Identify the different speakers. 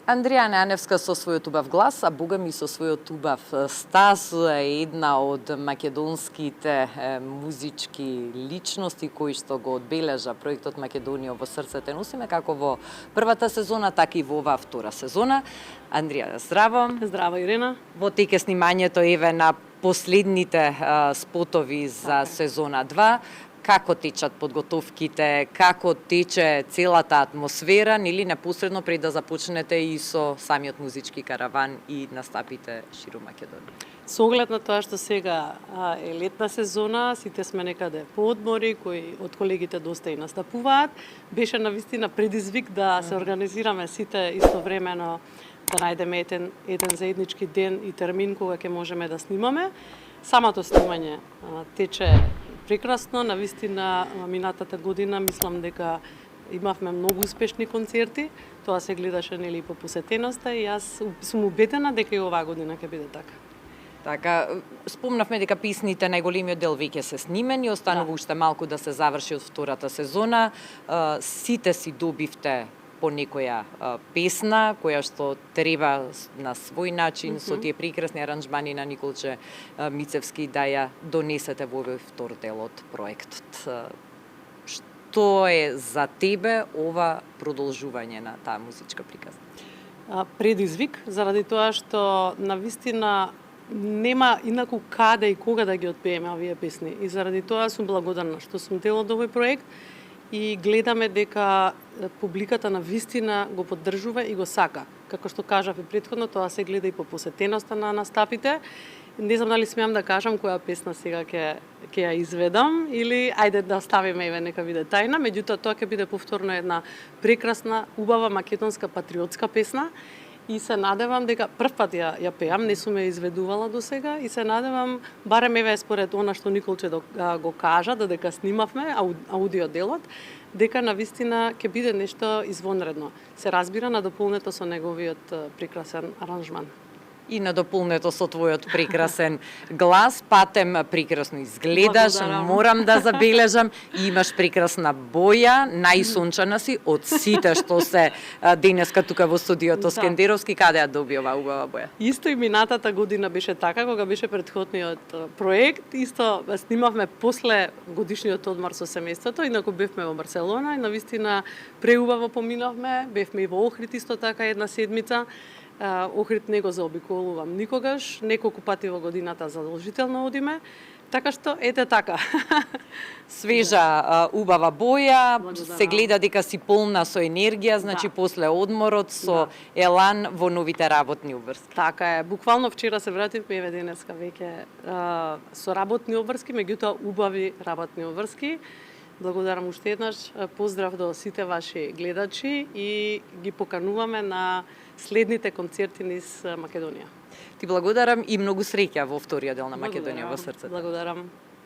Speaker 1: Андрија Неаневска со својот убав глас, а бога ми со својот убав стаз е една од македонските музички личности кои што го одбележа проектот Македонија во срцете носиме, како во првата сезона, така и во оваа втора сезона. Андрија, здраво.
Speaker 2: Здраво, Ирина.
Speaker 1: Во тек е снимањето еве на последните спотови за сезона 2. Како течат подготовките, како тече целата атмосфера, нели непосредно пред да започнете и со самиот музички караван и настапите ширум Македонија?
Speaker 2: Со оглед на тоа што сега е летна сезона, сите сме некаде по одмори, кои од колегите доста и настапуваат, беше навистина предизвик да се организираме сите истовремено, да најдеме еден заеднички ден и термин кога ќе можеме да снимаме. Самото снимање тече прекрасно, навистина минатата година мислам дека имавме многу успешни концерти, тоа се гледаше нели по посетеноста и јас сум убедена дека и оваа година ќе биде така.
Speaker 1: Така, спомнавме дека песните најголемиот дел веќе се снимени, останува уште малку да се заврши од втората сезона. Сите си добивте по некоја песна, која што треба на свој начин, со тие прекрасни аранжмани на Николче Мицевски, да ја донесете во овој втор дел од проектот. Што е за тебе ова продолжување на таа музичка приказна?
Speaker 2: Предизвик, заради тоа што навистина нема инаку каде и кога да ги отпееме овие песни. И заради тоа сум благодарна што сум дел од овој проект и гледаме дека публиката на вистина го поддржува и го сака. Како што кажав и претходно, тоа се гледа и по посетеноста на настапите. Не знам дали смеам да кажам која песна сега ќе ја изведам или ајде да оставиме еве нека биде тајна, меѓутоа тоа ќе биде повторно една прекрасна, убава македонска патриотска песна. И се надевам дека прв пат ја пеам, не сум ја изведувала до сега и се надевам, барем еве според она што Николче го кажа, додека снимавме аудио делот, дека навистина ќе биде нешто извонредно. Се разбира надополнето со неговиот прекрасен аранжман.
Speaker 1: И надополнето со твојот прекрасен глас, патем прекрасно изгледаш,
Speaker 2: Благодарам.
Speaker 1: морам да забележам, и имаш прекрасна боја, најсончана си од сите што се денеска тука во студиото Скендеровски, каде ја доби оваа убава боја?
Speaker 2: Исто и минатата година беше така, кога беше претходниот проект, исто снимавме после годишниот одмор со семејството, инаку бевме во Барселона и навистина преубаво поминавме, бевме и во Охрид исто така една седмица. Охрид не го заобиколувам никогаш, неколку пати во годината задолжително одиме, така што ете така.
Speaker 1: Свежа, убава боја,
Speaker 2: Благодарам.
Speaker 1: се гледа дека си полна со енергија, значи после одморот со елан во новите работни обврски.
Speaker 2: Така е, буквално вчера се вративме еве денеска веќе со работни обврски, меѓутоа убави работни обврски. Благодарам уште еднаш, поздрав до сите ваши гледачи и ги покануваме на следните концерти низ Македонија.
Speaker 1: Ти благодарам и многу среќа во вториот дел на Македонија во срцето.
Speaker 2: Благодарам.